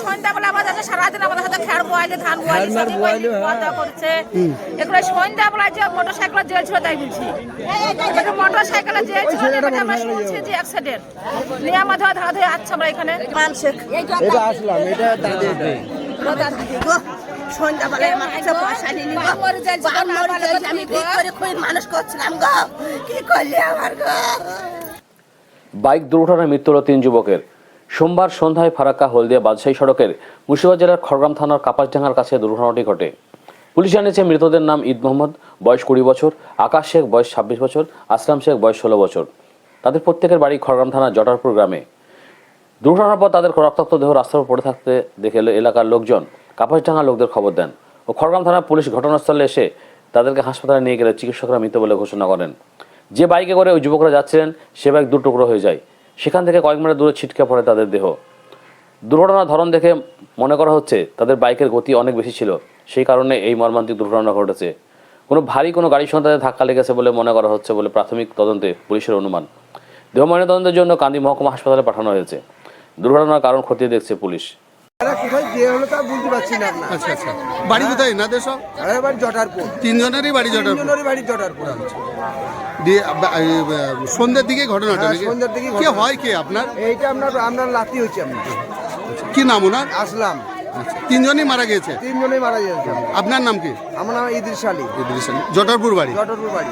সন্ধ্যাবেলা আবার যাচ্ছে সারাদিন আমাদের সাথে খেয়ার বোয়াইলে ধান বোয়াইলে করছে এগুলো সন্ধ্যাবেলা যে মোটর সাইকেল জেল ছিল তাই বলছি মোটর সাইকেলে জেল ছিল আমরা শুনছি যে অ্যাক্সিডেন্ট নিয়ে আমাদের ধরা ধরে আসছে আমরা এখানে এটা আসলাম এটা সন্ধ্যাবেলায় আমার কাছে পয়সা নিয়ে আমি মানুষ করছিলাম গো কি করলি আমার গো। বাইক দুর্ঘটনায় মৃত্যু হল 3 যুবকের। সোমবার সন্ধ্যায় ফারাক্কা হলদিয়া বাদশাহী সড়কের মুর্শিদাবাদ জেলার খড়গ্রাম থানার কাপাসডাঙ্গার কাছে দুর্ঘটনাটি ঘটে। পুলিশ জানিয়েছে মৃতদের নাম ঈদ মোহাম্মদ, বয়স 20 বছর, আকাশ শেখ, বয়স 26 বছর, আসলাম শেখ, বয়স 16 বছর। তাদের প্রত্যেকের বাড়ি খড়গ্রাম থানার জটারপুর গ্রামে। দুর্ঘটনার পর তাদের রক্তাক্ত দেহ রাস্তার উপর পড়ে থাকতে দেখে এলাকার লোকজন কাপাসডাঙ্গার লোকদের খবর দেন ও খড়গ্রাম থানার পুলিশ ঘটনাস্থলে এসে তাদেরকে হাসপাতালে নিয়ে গেলে চিকিৎসকরা মৃত বলে ঘোষণা করেন। যে বাইকে করে ওই যুবকরা যাচ্ছিলেন সে বাইক 2 টুকরো হয়ে যায়। সেখান থেকে কয়েক মিটার দূরে ছিটকে পড়ে তাদের দেহ। দুর্ঘটনার ধরন দেখে মনে করা হচ্ছে তাদের বাইকের গতি অনেক বেশি ছিল, সেই কারণে এই মর্মান্তিক দুর্ঘটনা ঘটেছে। ভারী কোনো গাড়ির সঙ্গে তাদের ধাক্কা লেগেছে বলে মনে করা হচ্ছে বলে প্রাথমিক তদন্তে পুলিশের অনুমান। দেহ ময়নাতদন্তের জন্য কান্দি মহকুমা হাসপাতালে পাঠানো হয়েছে। দুর্ঘটনার কারণ খতিয়ে দেখছে পুলিশ। আচ্ছা আচ্ছা, বাড়ি কোথায় এনাদের সব? বাড়ি জটারপুর। 3 জনেরই বাড়ি জটারপুর। বাড়ি জটারপুর। দিয়ে সন্ধ্যের দিকে ঘটনাটা সন্ধ্যের দিকে কে হয় কে আপনার? এইটা আপনার লাতি হচ্ছে। কি নাম ওনার? আসলাম। 3 জনই মারা গেছে? 3 জনেই মারা গেছে। আপনার নাম কি? আমার নাম ইদ্রিস আলী। ইদ্রিস আলী, জটারপুর বাড়ি। জটারপুর বাড়ি।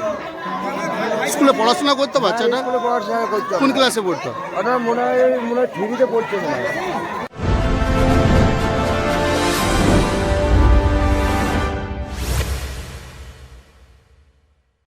স্কুলে পড়াশোনা করতো বাচ্চাটা? স্কুলে পড়াশোনা করতো। কোন ক্লাসে পড়তো? ওটা মনে হয় 3তে পড়ছে মনে হয়।